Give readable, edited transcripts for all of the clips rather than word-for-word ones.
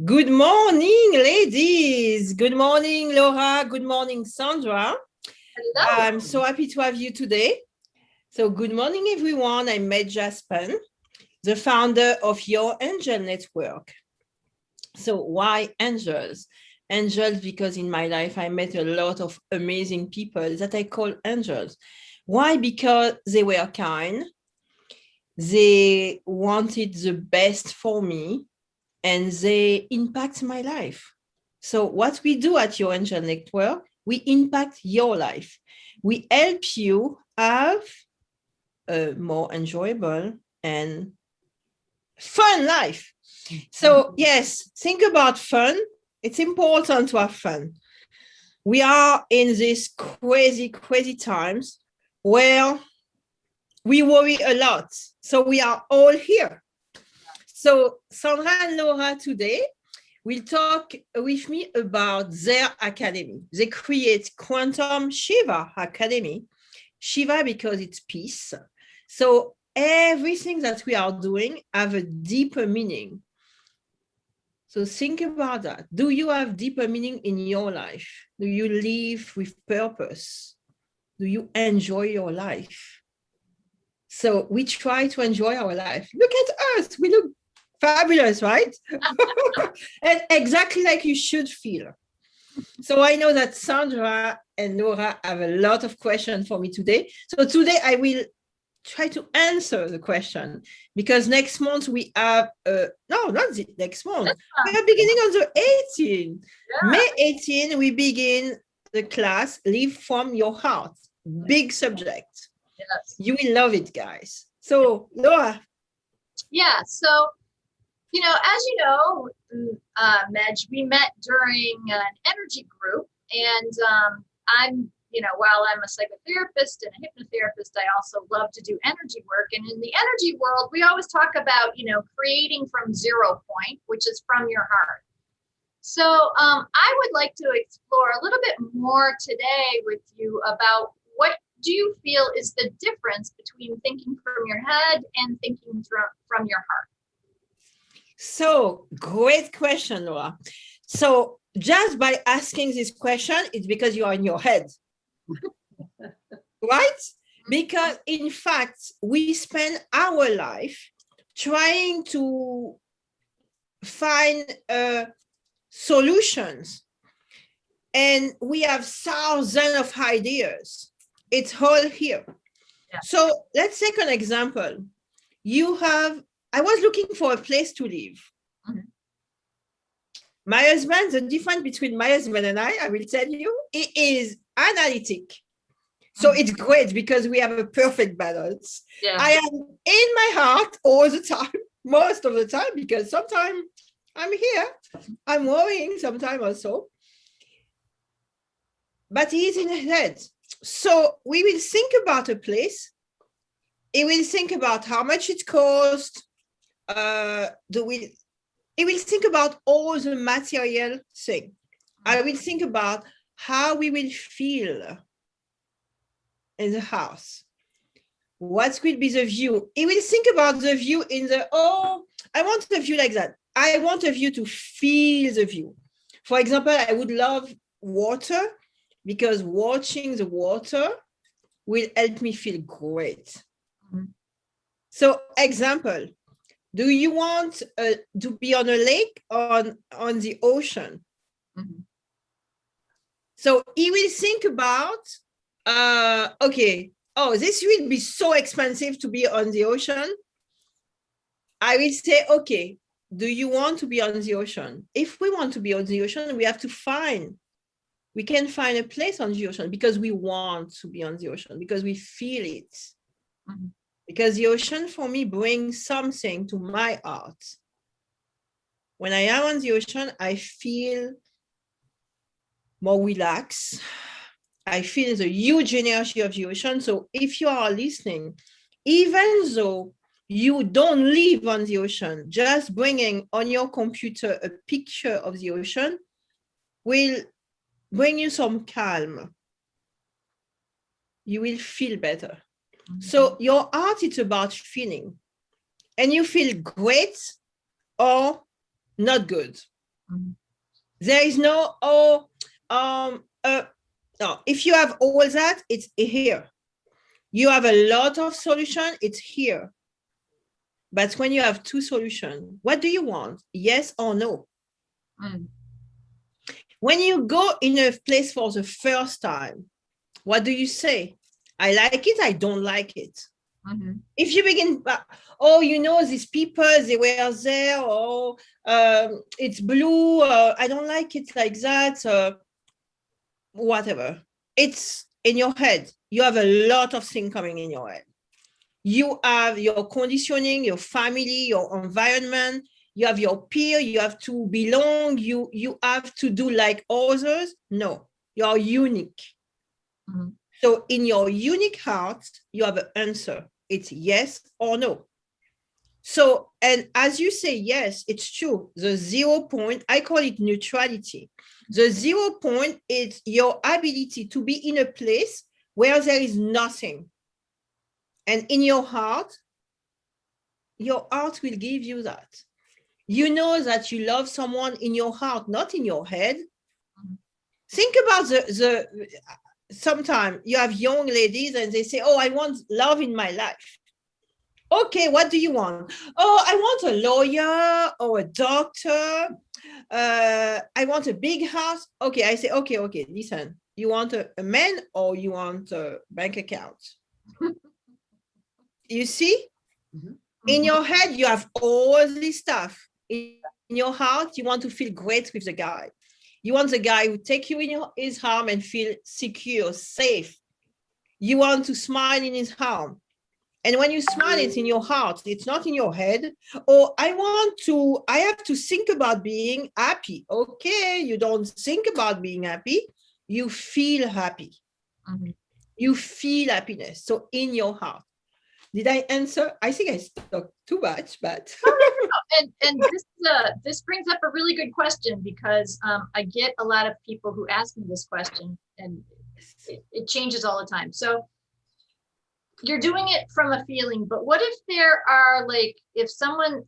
Good morning, ladies. Good morning, Laura. Good morning, Sandra. Hello. I'm so happy to have you today. So good morning, everyone. I'm Medge Jaspan, the founder of Your Angel Network. So why angels? Angels because in my life, I met a lot of amazing people that I call angels. Why? Because they were kind. They wanted the best for me and they impact my life. So what we do at Your Angel Network, we impact your life. We help you have a more enjoyable and fun life. So yes, think about fun. It's important to have fun. We are in these crazy, crazy times where we worry a lot. So we are all here. So Sandra and Laura today will talk with me about their academy. They create Quantum Shiwa Academy. Shiva because it's peace. So everything that we are doing have a deeper meaning. So think about that. Do you have deeper meaning in your life? Do you live with purpose? Do you enjoy your life? So we try to enjoy our life. Look at us. We look fabulous, right? And exactly like you should feel. So I know that Sandra and Laura have a lot of questions for me today. So today I will try to answer the question because next month we have, no, not next month. We are beginning on the 18th. Yeah. May 18, we begin the class, Live from Your Heart. Big subject. Yes. You will love it, guys. So Laura. Yeah, so, as you know, Medge, we met during an energy group, and I'm, while I'm a psychotherapist and a hypnotherapist, I also love to do energy work. And in the energy world, we always talk about, creating from 0 point, which is from your heart. So I would like to explore a little bit more today with you about what do you feel is the difference between thinking from your head and thinking from your heart? So great question, Laura. So just by asking this question, it's because you are in your head, right? Because in fact, we spend our life trying to find solutions. And we have thousands of ideas. It's all here. Yeah. So let's take an example. I was looking for a place to live. Mm-hmm. My husband, the difference between my husband and I will tell you, he is analytic. So it's great because we have a perfect balance. Yeah. I am in my heart all the time, most of the time, because sometimes I'm here, I'm worrying sometimes also. But he's in his head. So we will think about a place. He will think about how much it costs. He will think about all the material thing. I will think about how we will feel in the house. What will be the view? He will think about the view I want a view like that. I want a view to feel the view. For example, I would love water because watching the water will help me feel great. Mm-hmm. So example, do you want to be on a lake or on the ocean? Mm-hmm. So he will think about, this will be so expensive to be on the ocean. I will say, okay, do you want to be on the ocean? If we want to be on the ocean, we can find a place on the ocean because we want to be on the ocean, because we feel it. Mm-hmm. Because the ocean for me brings something to my heart. When I am on the ocean, I feel more relaxed. I feel the huge energy of the ocean. So if you are listening, even though you don't live on the ocean, just bringing on your computer a picture of the ocean will bring you some calm. You will feel better. Mm-hmm. So your art is about feeling. And you feel great or not good. Mm-hmm. There is no, no, if you have all that, it's here. You have a lot of solution, it's here. But when you have two solutions, what do you want? Yes or no? Mm. When you go in a place for the first time, what do you say? I like it, I don't like it. Mm-hmm. If you begin, oh, you know, these people, they were there, or it's blue, I don't like it like that, whatever. It's in your head. You have a lot of things coming in your head. You have your conditioning, your family, your environment, you have your peer, you have to belong, you have to do like others. No, you're unique. Mm-hmm. So in your unique heart, you have an answer. It's yes or no. So, and as you say, yes, it's true. The 0 point, I call it neutrality. The 0 point is your ability to be in a place where there is nothing. And in your heart will give you that. You know that you love someone in your heart, not in your head. Mm-hmm. Think about sometimes you have young ladies and they say, oh, I want love in my life. Okay, what do you want? Oh, I want a lawyer or a doctor. I want a big house. Okay, I say, okay, listen. You want a man or you want a bank account? You see? Mm-hmm. In your head, you have all this stuff. In your heart, you want to feel great with the guy. You want the guy who take you in his arm and feel secure, safe. You want to smile in his arm. And when you smile, it's in your heart. It's not in your head. Or I have to think about being happy. Okay, you don't think about being happy. You feel happy. Mm-hmm. You feel happiness. So in your heart. Did I answer? I think I talked too much, but and this brings up a really good question, because I get a lot of people who ask me this question, and it changes all the time. So you're doing it from a feeling, but what if there are if someone,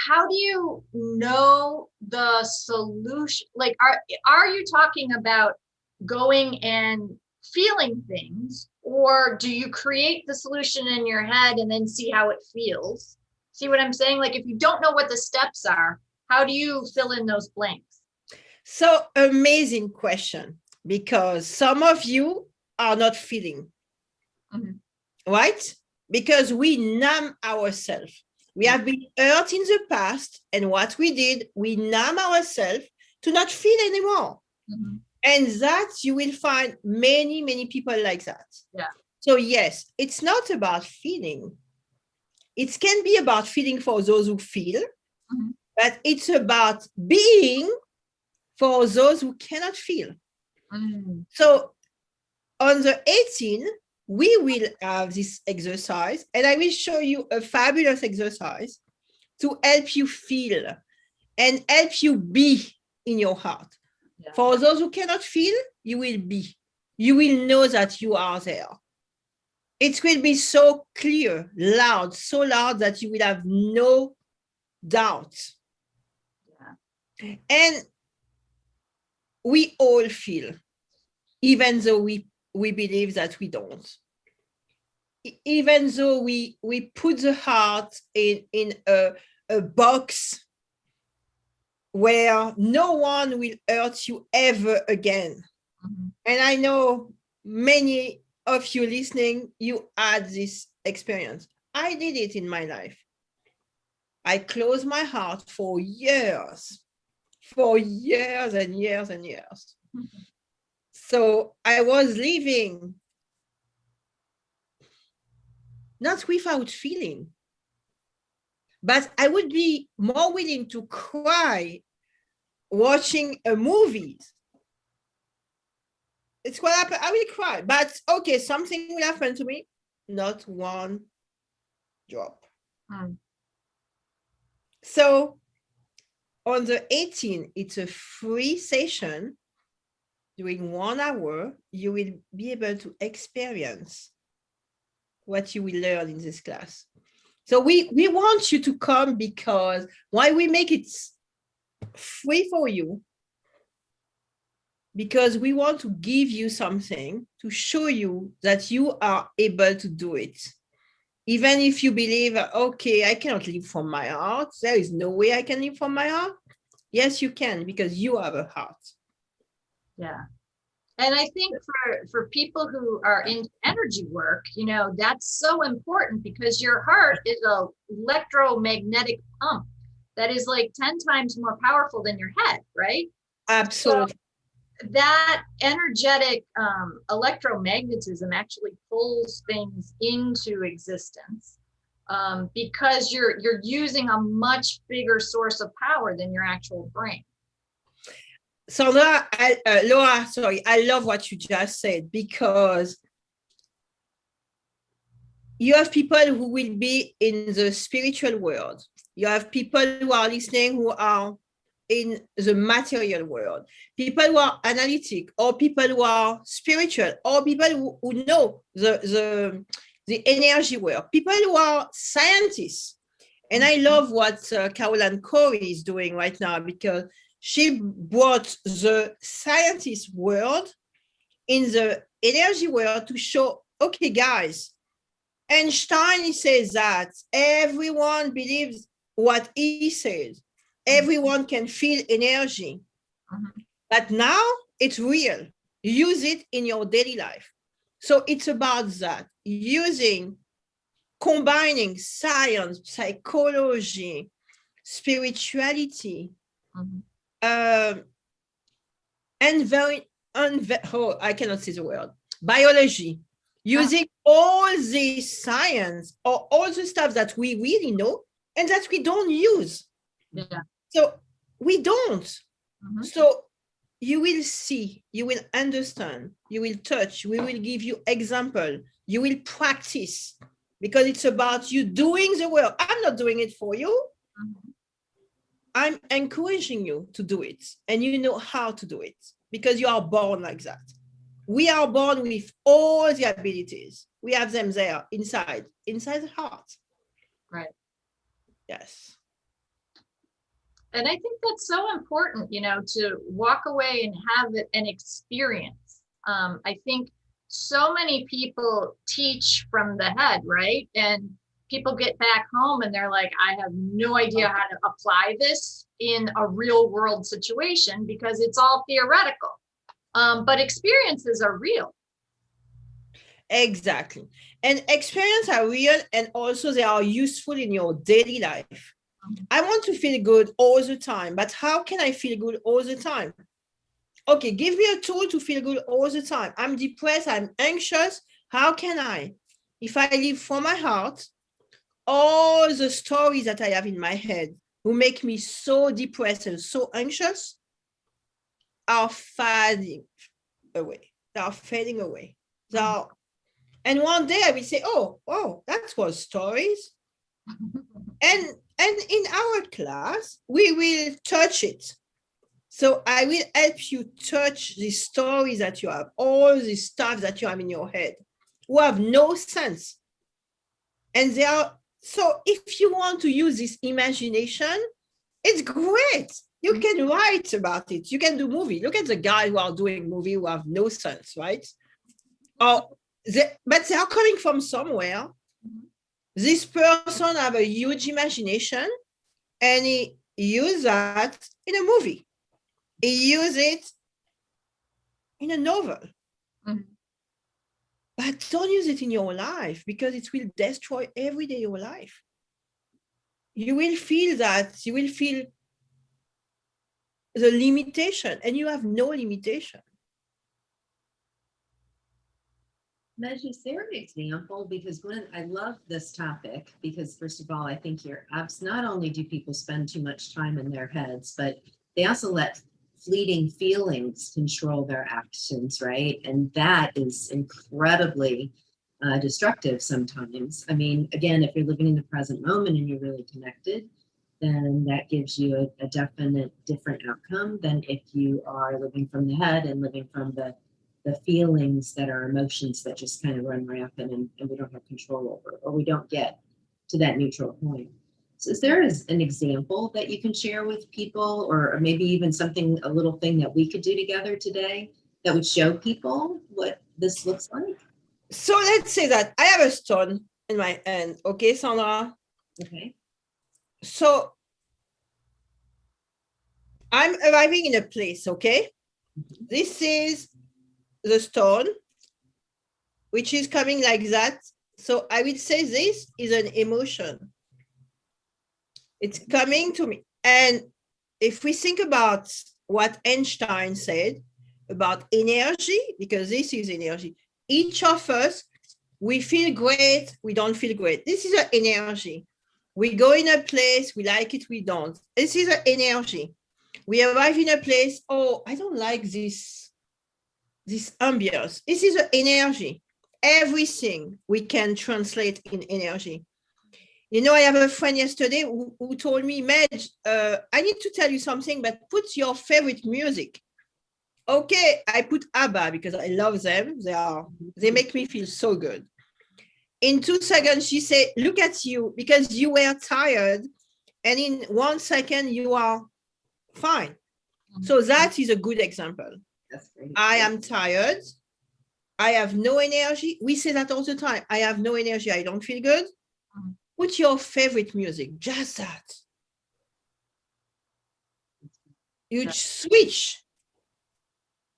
how do you know the solution? Are you talking about going and feeling things, or do you create the solution in your head and then see how it feels? See what I'm saying? If you don't know what the steps are, how do you fill in those blanks? So amazing question, because some of you are not feeling, mm-hmm. right? Because we numb ourselves. We have been hurt in the past, and what we did, we numb ourselves to not feel anymore. Mm-hmm. And that you will find many, many people like that. Yeah. So yes, it's not about feeling. It can be about feeling for those who feel, mm-hmm. but it's about being for those who cannot feel. Mm-hmm. So on the 18th, we will have this exercise, and I will show you a fabulous exercise to help you feel and help you be in your heart. Yeah. For those who cannot feel, you will be. You will know that you are there. It will be so clear, loud, so loud that you will have no doubt. Yeah. And we all feel, even though we believe that we don't. Even though we put the heart in a box where no one will hurt you ever again. Mm-hmm. And I know many of you listening, you had this experience. I did it in my life. I closed my heart for years and years and years. Mm-hmm. So I was living not without feeling, but I would be more willing to cry watching a movie. It's what happened. I will cry, but okay, something will happen to me. Not one drop. Mm. So on the 18th, it's a free session. During 1 hour, you will be able to experience what you will learn in this class. So we want you to come, because why we make it free for you because we want to give you something to show you that you are able to do it. Even if you believe, okay, I cannot live from my heart. There is no way I can live from my heart. Yes, you can, because you have a heart. Yeah. And I think for people who are into energy work, that's so important because your heart is an electromagnetic pump that is like 10 times more powerful than your head, right? Absolutely. So that energetic electromagnetism actually pulls things into existence because you're using a much bigger source of power than your actual brain. Sandra, Laura, sorry, I love what you just said because you have people who will be in the spiritual world. You have people who are listening who are in the material world, people who are analytic, or people who are spiritual, or people who know the energy work, people who are scientists. And I love what Caroline Corey is doing right now because she brought the scientist world in the energy world to show, okay, guys, Einstein says that everyone believes what he says. Everyone can feel energy. But now it's real. Use it in your daily life. So it's about that, combining science, psychology, spirituality, and I cannot say the word, biology, using all this science or all the stuff that we really know and that we don't use. Yeah. So we don't. So you will see, you will understand, you will touch, we will give you example, you will practice because it's about you doing the work. I'm not doing it for you. I'm encouraging you to do it, and you know how to do it because you are born like that. We are born with all the abilities. We have them there inside the heart. Right. Yes. And I think that's so important, to walk away and have an experience. I think so many people teach from the head, right? And people get back home and they're like, I have no idea how to apply this in a real world situation because it's all theoretical. But experiences are real. Exactly. And experiences are real, and also they are useful in your daily life. I want to feel good all the time, but how can I feel good all the time? Okay, give me a tool to feel good all the time. I'm depressed, I'm anxious. How can I? If I live from my heart, all the stories that I have in my head who make me so depressed and so anxious are fading away. They are fading away. And one day I will say, oh, that was stories. And in our class, we will touch it. So I will help you touch the stories that you have, all the stuff that you have in your head, who have no sense. And they are, so if you want to use this imagination, it's great. You can write about it. You can do movie. Look at the guys who are doing movie who have no sense, right? But they are coming from somewhere. This person have a huge imagination and he use that in a movie. He use it in a novel. But don't use it in your life because it will destroy every day your life. You will feel that. You will feel the limitation, and you have no limitation. Medge, is there an example? Because I love this topic because, first of all, I think not only do people spend too much time in their heads, but they also let fleeting feelings control their actions, right? And that is incredibly destructive sometimes. I mean, again, if you're living in the present moment and you're really connected, then that gives you a definite different outcome than if you are living from the head and living from the feelings that are emotions that just kind of run rampant and we don't have control over, or we don't get to that neutral point. So is there an example that you can share with people, or maybe even something, a little thing that we could do together today that would show people what this looks like? So let's say that I have a stone in my hand. Okay, Sandra? Okay. So I'm arriving in a place, okay? This is the stone, which is coming like that. So I would say this is an emotion. It's coming to me. And if we think about what Einstein said about energy, because this is energy, each of us, we feel great, we don't feel great. This is an energy. We go in a place, we like it, we don't. This is an energy. We arrive in a place, oh, I don't like this ambience. This is an energy. Everything we can translate in energy. You know, I have a friend yesterday who told me, Medge, I need to tell you something, but put your favorite music. Okay, I put ABBA because I love them. They make me feel so good. In 2 seconds, she said, look at you, because you were tired. And in 1 second, you are fine. So that is a good example. That's great. I am tired. I have no energy. We say that all the time. I have no energy. I don't feel good. Put your favorite music, just that. You switch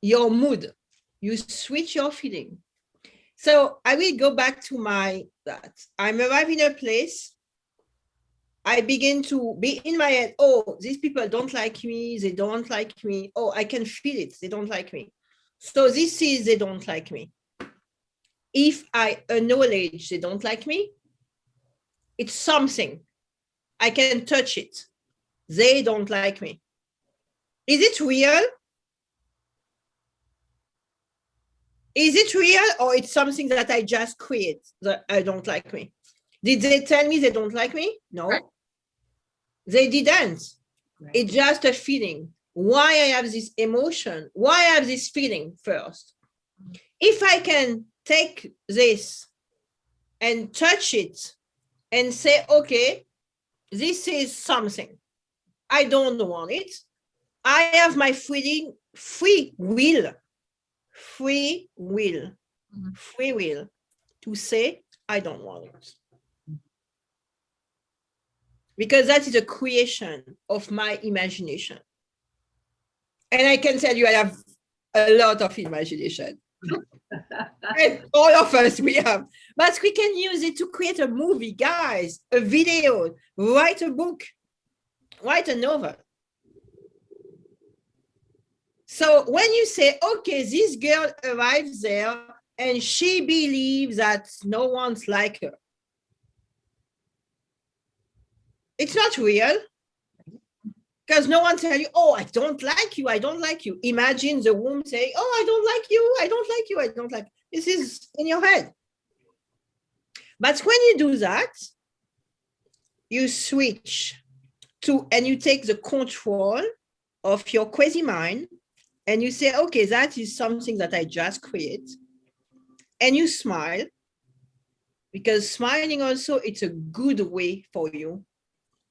your mood. You switch your feeling. So I will go back to that. I'm arriving in a place. I begin to be in my head. Oh, these people don't like me. They don't like me. Oh, I can feel it. They don't like me. So this is, they don't like me. If I acknowledge they don't like me, it's something. I can touch it. They don't like me. Is it real? Is it real, or it's something that I just create that I don't like me? Did they tell me they don't like me? No. Right. They didn't. Right. It's just a feeling. Why I have this emotion? Why I have this feeling first? If I can take this and touch it and say, okay, this is something. I don't want it. I have my free will to say, I don't want it. Because that is a creation of my imagination. And I can tell you, I have a lot of imagination. And all of us, we have. But we can use it to create a movie, guys, a video, write a book, write a novel. So when you say, okay, this girl arrives there and she believes that no one's like her, it's not real, because no one tells you, oh, I don't like you, I don't like you. Imagine the womb saying, oh, I don't like you, I don't like you, I don't like you. This is in your head. But when you do that, you switch to, and you take the control of your crazy mind, and you say, okay, that is something that I just create. And you smile, because smiling also, it's a good way for you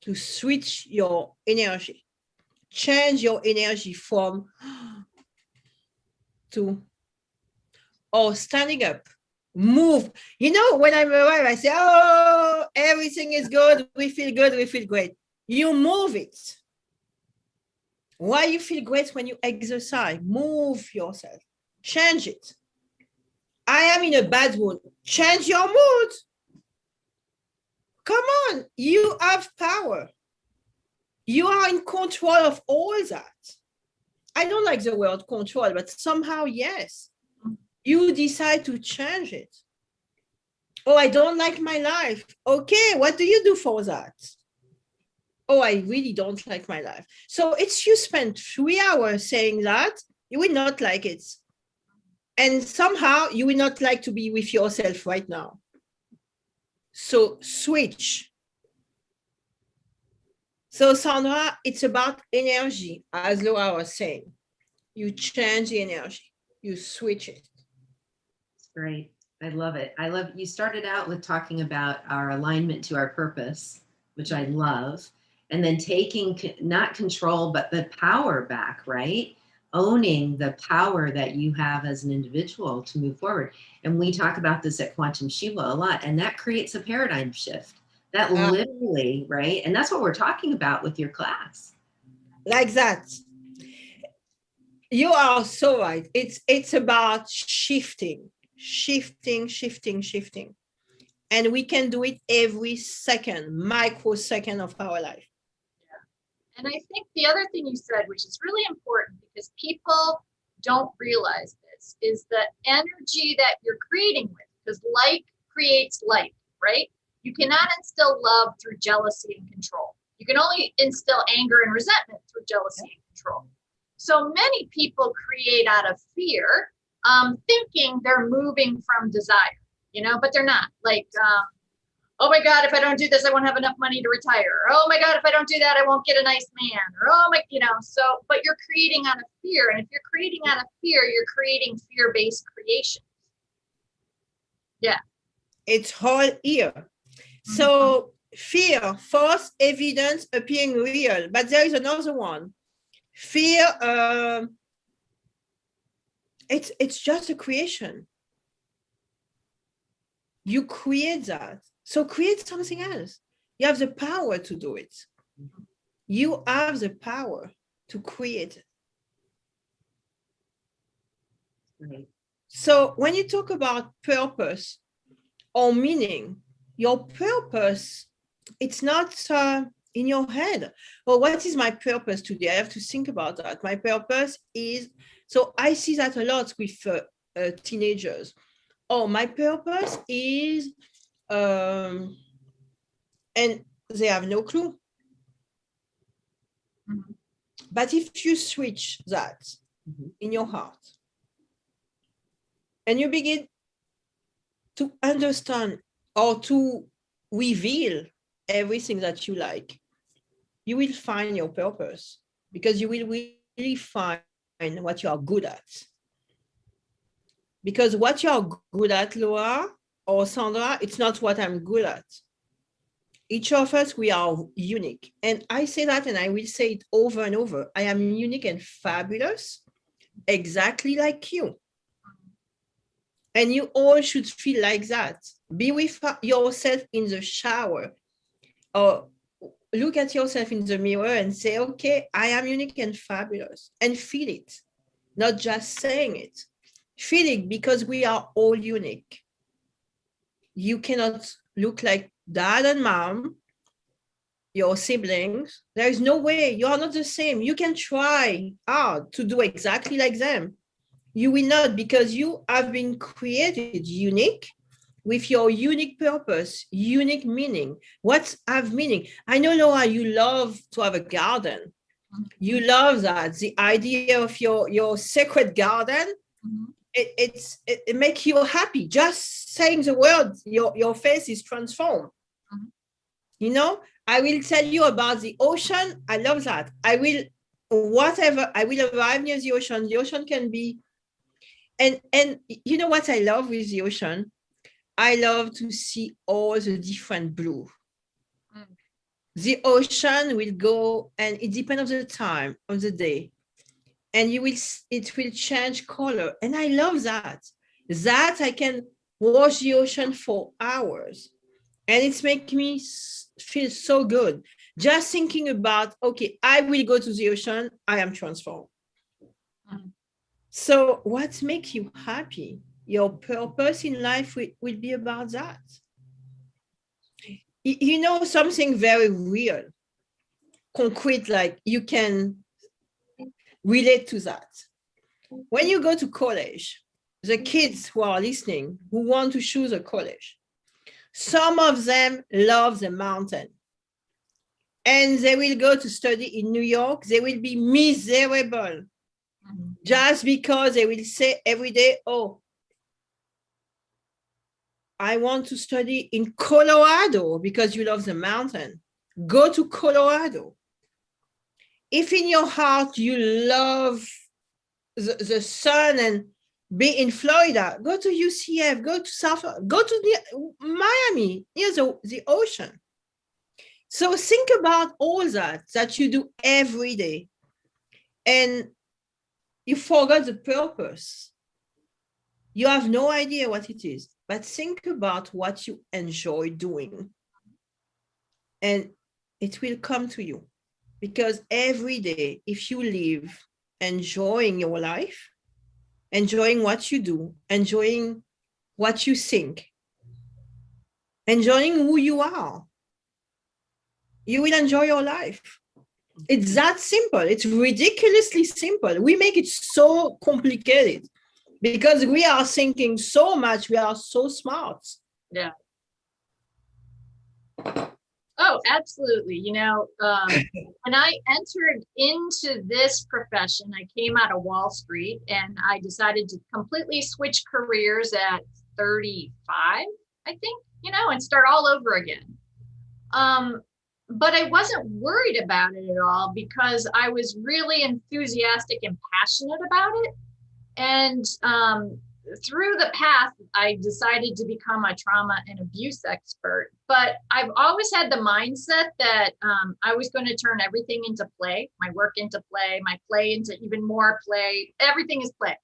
to switch your energy, change your energy from to, or standing up, move. You know, when I'm arrived, I say, oh, everything is good, we feel great. You move it. Why you feel great when you exercise? Move yourself, change it. I am in a bad mood. Change your mood. Come on, you have power. You are in control of all that. I don't like the word control, but somehow, yes. You decide to change it. Oh, I don't like my life. Okay, what do you do for that? Oh, I really don't like my life. So it's, you spend 3 hours saying that, you will not like it. And somehow you will not like to be with yourself right now. So switch. So Sandra, it's about energy, as Laura was saying. You change the energy, you switch it. It's great. I love it. I love, you started out with talking about our alignment to our purpose. which I love. And then taking not control, but the power back, right? Owning the power that you have as an individual to move forward. And we talk about this at Quantum Shiwa a lot, and that creates a paradigm shift. That literally, right? And that's what we're talking about with your class. Like that. You are so right. It's about shifting. And we can do it every second, microsecond of our life. And I think the other thing you said, which is really important because people don't realize this, is the energy that you're creating with, because like creates like, right? You cannot instill love through jealousy and control. You can only instill anger and resentment through jealousy and control. So many people create out of fear, thinking they're moving from desire, but they're not. Like, oh my God, if I don't do this, I won't have enough money to retire. Or, oh my God, if I don't do that, I won't get a nice man. Or, oh my, but you're creating out of fear. And if you're creating out of fear, you're creating fear-based creation. Yeah. It's all here. So fear, false evidence appearing real. But there is another one. Fear, it's just a creation. You create that. So create something else. You have the power to do it. You have the power to create it. Right. So when you talk about purpose or meaning, your purpose, it's not in your head. Well, what is my purpose today? I have to think about that. My purpose is, so I see that a lot with teenagers. Oh, my purpose is, and they have no clue. Mm-hmm. But if you switch that in your heart and you begin to understand or to reveal everything that you like, you will find your purpose, because you will really find what you are good at. Because what you are good at, Laura or Sandra, it's not what I'm good at. Each of us, we are unique. And I say that, and I will say it over and over. I am unique and fabulous, exactly like you. And you all should feel like that. Be with yourself in the shower, or look at yourself in the mirror and say, okay, I am unique and fabulous, and feel it, not just saying it. Feel it, because we are all unique. You cannot look like dad and mom, your siblings. There is no way. You are not the same. You can try hard to do exactly like them. You will not, because you have been created unique with your unique purpose, unique meaning. What have meaning? I know, Laura, you love to have a garden. You love that. The idea of your sacred garden, it makes you happy. Just saying the word, your face is transformed. I will tell you about the ocean. I love that. I will arrive near the ocean. The ocean can be, and you know what I love with the ocean? I love to see all the different blue. The ocean will go, and it depends on the time of the day, and it will change color. And I love that I can watch the ocean for hours, and it's making me feel so good. Just thinking about, okay, I will go to the ocean, I am transformed. So what makes you happy? Your purpose in life will be about that. Something very real, concrete, like you can relate to that. When you go to college, the kids who are listening, who want to choose a college, some of them love the mountain, and they will go to study in New York. They will be miserable just because they will say every day, oh, I want to study in Colorado because you love the mountain. Go to Colorado. If in your heart you love the sun and be in Florida, go to UCF, go to Miami, near the ocean. So think about all that you do every day, and you forgot the purpose. You have no idea what it is, but think about what you enjoy doing, and it will come to you. Because every day, if you live enjoying your life, enjoying what you do, enjoying what you think, enjoying who you are, you will enjoy your life. It's that simple. It's ridiculously simple. We make it so complicated because we are thinking so much. We are so smart. Yeah. Oh, absolutely. You know, when I entered into this profession, I came out of Wall Street and I decided to completely switch careers at 35, I think, you know, and start all over again. But I wasn't worried about it at all because I was really enthusiastic and passionate about it. And through the path, I decided to become a trauma and abuse expert. But I've always had the mindset that I was going to turn everything into play, my work into play, my play into even more play. Everything is play.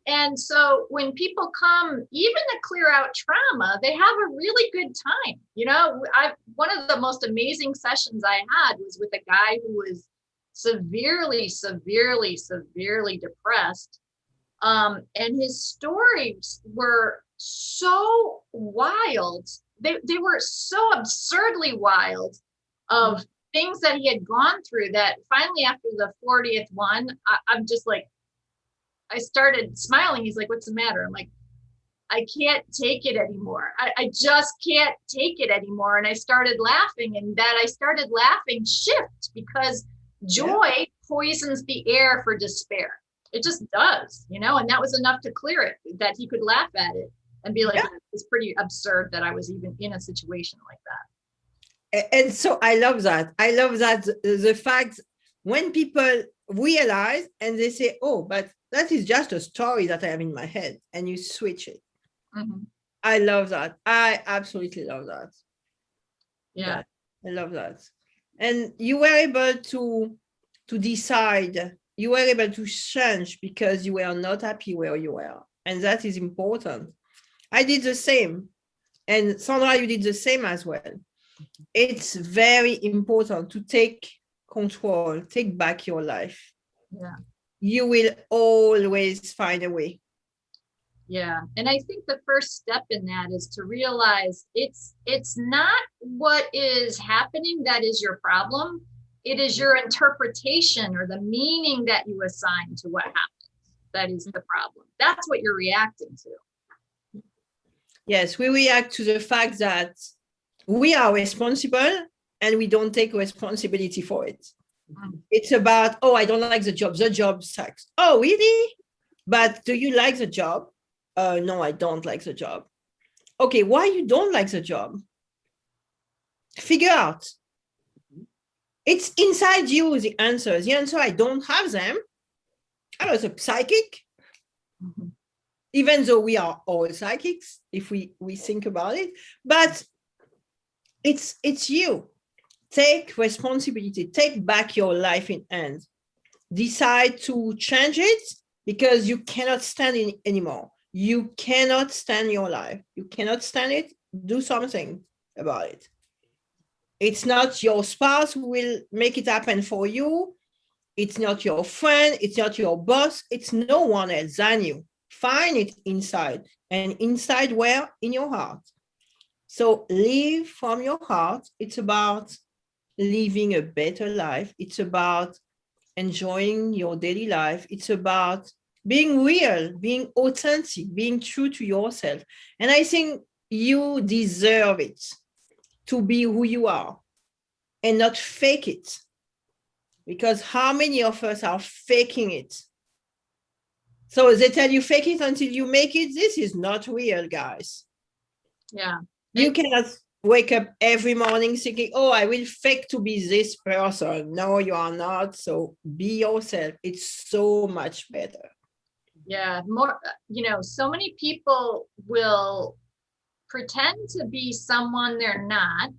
And so when people come, even to clear out trauma, they have a really good time. You know, one of the most amazing sessions I had was with a guy who was severely depressed. And his stories were so wild. They were so absurdly wild of things that he had gone through that finally after the 40th one, I'm just like, I started smiling. He's like, what's the matter? I'm like, I can't take it anymore. I just can't take it anymore. And I started laughing, and that I started laughing shift because joy poisons the air for despair. It just does, you know, and that was enough to clear it, that he could laugh at it and be like, it's pretty absurd that I was even in a situation like that. And so I love that. I love that the fact when people realize and they say, oh, but that is just a story that I have in my head, and you switch it. Mm-hmm. I love that. I absolutely love that. Yeah. I love that. And you were able to decide, you were able to change because you were not happy where you were. And that is important. I did the same. And Sandra, you did the same as well. It's very important to take control, take back your life. Yeah. You will always find a way. Yeah. And I think the first step in that is to realize it's not what is happening that is your problem. It is your interpretation or the meaning that you assign to what happens that is the problem. That's what you're reacting to. Yes, we react to the fact that we are responsible and we don't take responsibility for it. It's about, oh, I don't like the job sucks. Oh, really? But do you like the job? No, I don't like the job. Okay, why you don't like the job? Figure out. It's inside you, the answers. The answer, I don't have them. I was a psychic. Mm-hmm. Even though we are all psychics, if we think about it. But it's you. Take responsibility. Take back your life in hand. Decide to change it because you cannot stand it anymore. You cannot stand your life. You cannot stand it. Do something about it. It's not your spouse who will make it happen for you. It's not your friend. It's not your boss. It's no one else than you. Find it inside. And inside where? In your heart. So live from your heart. It's about living a better life. It's about enjoying your daily life. It's about being real, being authentic, being true to yourself. And I think you deserve it to be who you are and not fake it. Because how many of us are faking it? So they tell you fake it until you make it. This is not real, guys. Yeah. You cannot wake up every morning thinking, oh, I will fake to be this person. No, you are not. So be yourself. It's so much better. Yeah. More, you know, so many people will pretend to be someone they're not.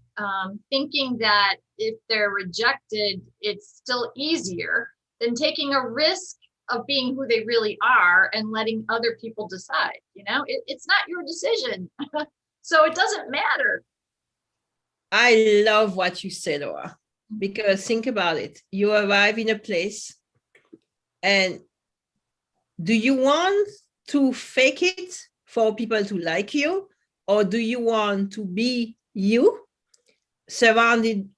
thinking that if they're rejected, it's still easier than taking a risk of being who they really are and letting other people decide. It's not your decision. So it doesn't matter. I love what you said, Laura, because think about it. You arrive in a place, and do you want to fake it for people to like you, or do you want to be you, surrounded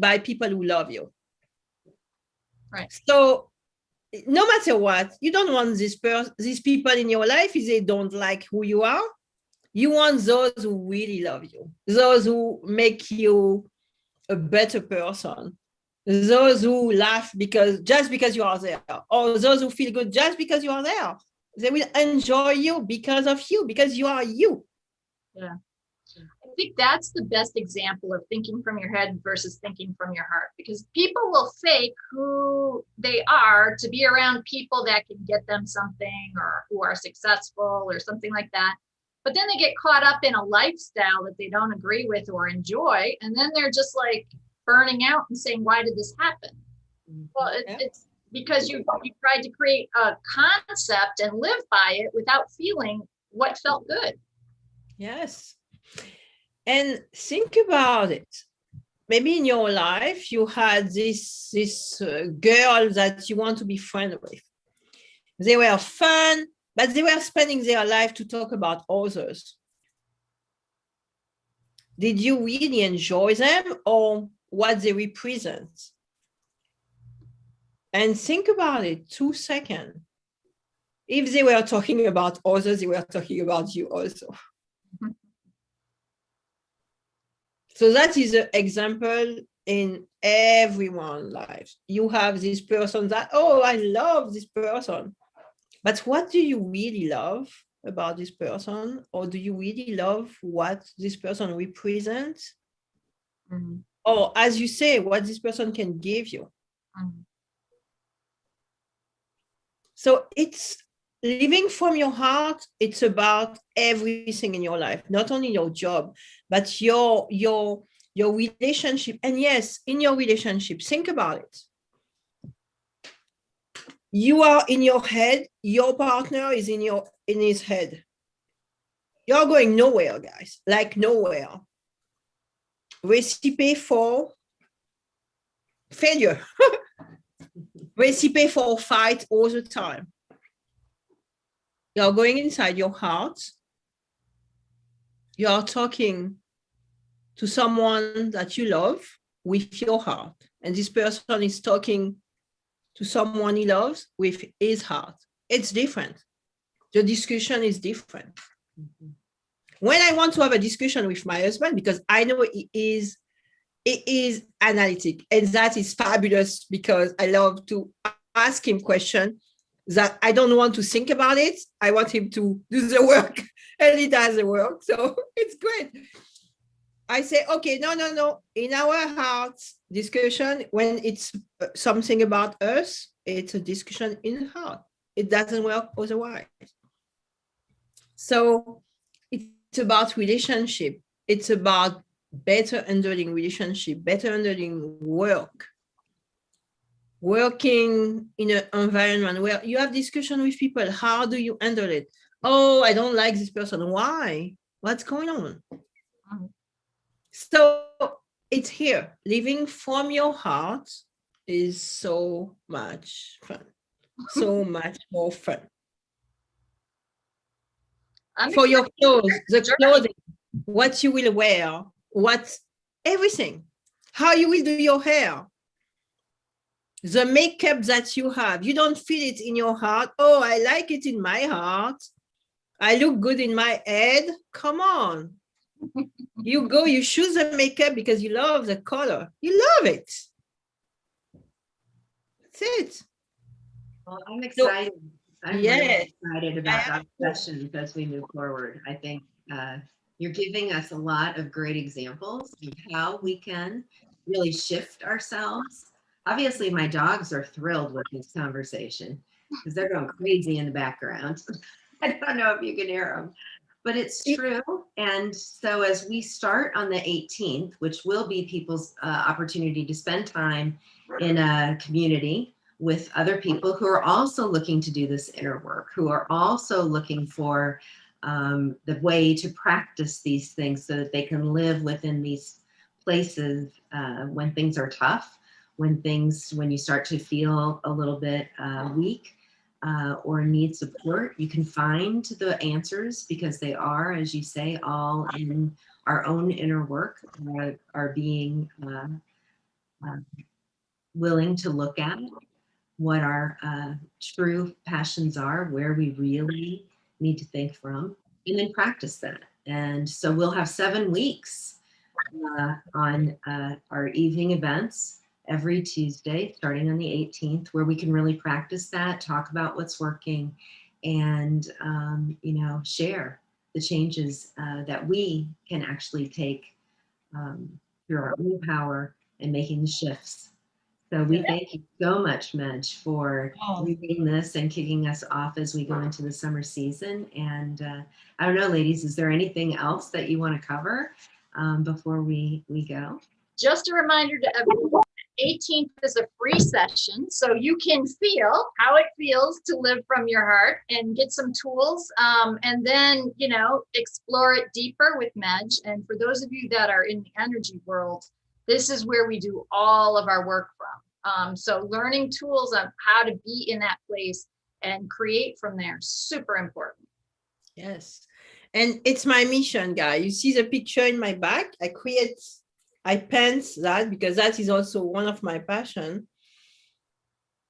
by people who love you? Right. So no matter what, you don't want these people in your life if they don't like who you are. You want those who really love you, those who make you a better person, those who laugh just because you are there, or those who feel good just because you are there. They will enjoy you, because you are you. Yeah. I think that's the best example of thinking from your head versus thinking from your heart, because people will fake who they are to be around people that can get them something, or who are successful or something like that. But then they get caught up in a lifestyle that they don't agree with or enjoy. And then they're just like burning out and saying, why did this happen? Well, it's because you tried to create a concept and live by it without feeling what felt good. Yes. And think about it. Maybe in your life, you had this girl that you want to be friends with. They were fun, but they were spending their life to talk about others. Did you really enjoy them, or what they represent? And think about it 2 seconds. If they were talking about others, they were talking about you also. So that is an example in everyone's life. You have this person that, oh, I love this person. But what do you really love about this person? Or do you really love what this person represents? Mm-hmm. Or, as you say, what this person can give you? Mm-hmm. So it's living from your heart. It's about everything in your life, not only your job, but your relationship. And yes, in your relationship, think about it. You are in your head, your partner is in his head. You're going nowhere, guys, like nowhere. Recipe for failure. Recipe for fight all the time. You're going inside your heart. You're talking to someone that you love with your heart. And this person is talking to someone he loves with his heart. It's different. The discussion is different. Mm-hmm. When I want to have a discussion with my husband, because I know he is analytic, and that is fabulous, because I love to ask him questions that I don't want to think about it. I want him to do the work, and he does the work. So it's great. I say, okay, no. In our hearts discussion, when it's something about us, it's a discussion in the heart. It doesn't work otherwise. So it's about relationship. It's about better handling relationship, better handling work. Working in an environment where you have discussion with people. How do you handle it? Oh, I don't like this person. Why? What's going on? Mm-hmm. So it's here. Living from your heart is so much fun. So much more fun. For your clothes, the clothing, what you will wear, everything, how you will do your hair, the makeup that you have. You don't feel it in your heart. Oh, I like it in my heart. I look good in my head. Come on. You go, you choose the makeup because you love the color. You love it. That's it. Well, I'm excited. I'm really excited about our sessions as we move forward. I think you're giving us a lot of great examples of how we can really shift ourselves. Obviously, my dogs are thrilled with this conversation because they're going crazy in the background. I don't know if you can hear them. But it's true. And so as we start on the 18th, which will be people's opportunity to spend time in a community with other people who are also looking to do this inner work, who are also looking for the way to practice these things so that they can live within these places when things are tough, when you start to feel a little bit weak. Or need support, you can find the answers because they are, as you say, all in our own inner work, are being willing to look at what our true passions are, where we really need to think from, and then practice that. And so we'll have 7 weeks on our evening events every Tuesday, starting on the 18th, where we can really practice that, talk about what's working, and share the changes that we can actually take through our own power and making the shifts. So we thank you so much, Medge, for leading this and kicking us off as we go into the summer season. And I don't know, ladies, is there anything else that you want to cover before we go? Just a reminder to everyone, 18th is a free session, so you can feel how it feels to live from your heart and get some tools, and then, explore it deeper with Medge. And for those of you that are in the energy world, this is where we do all of our work from. So learning tools on how to be in that place and create from there, super important. Yes. And it's my mission, guys. You see the picture in my back? I paint that because that is also one of my passion.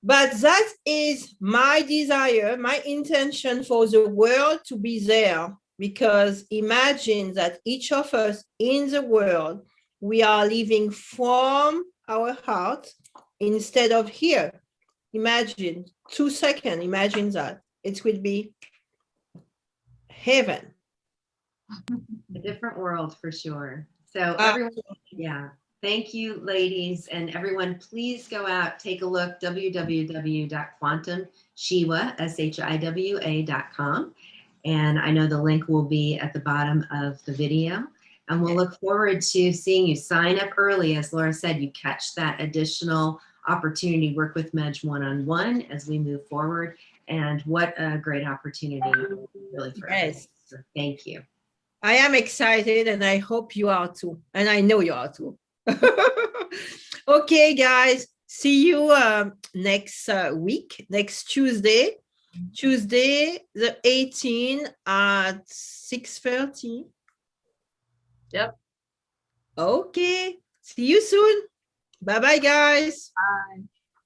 But that is my desire, my intention for the world to be there. Because imagine that each of us in the world, we are living from our heart instead of here. Imagine 2 seconds, imagine that. It will be heaven. A different world for sure. So everyone, thank you, ladies, and everyone, please go out, take a look, www.quantumshiwa.com. And I know the link will be at the bottom of the video. And we'll look forward to seeing you. Sign up early. As Laura said, you catch that additional opportunity, work with Medge one-on-one as we move forward. And what a great opportunity, really, for us. So thank you. I am excited, and I hope you are too. And I know you are too. Okay, guys. See you next week, next Tuesday the 18th at 6:30. Yep. Okay. See you soon. Bye-bye, guys. Bye.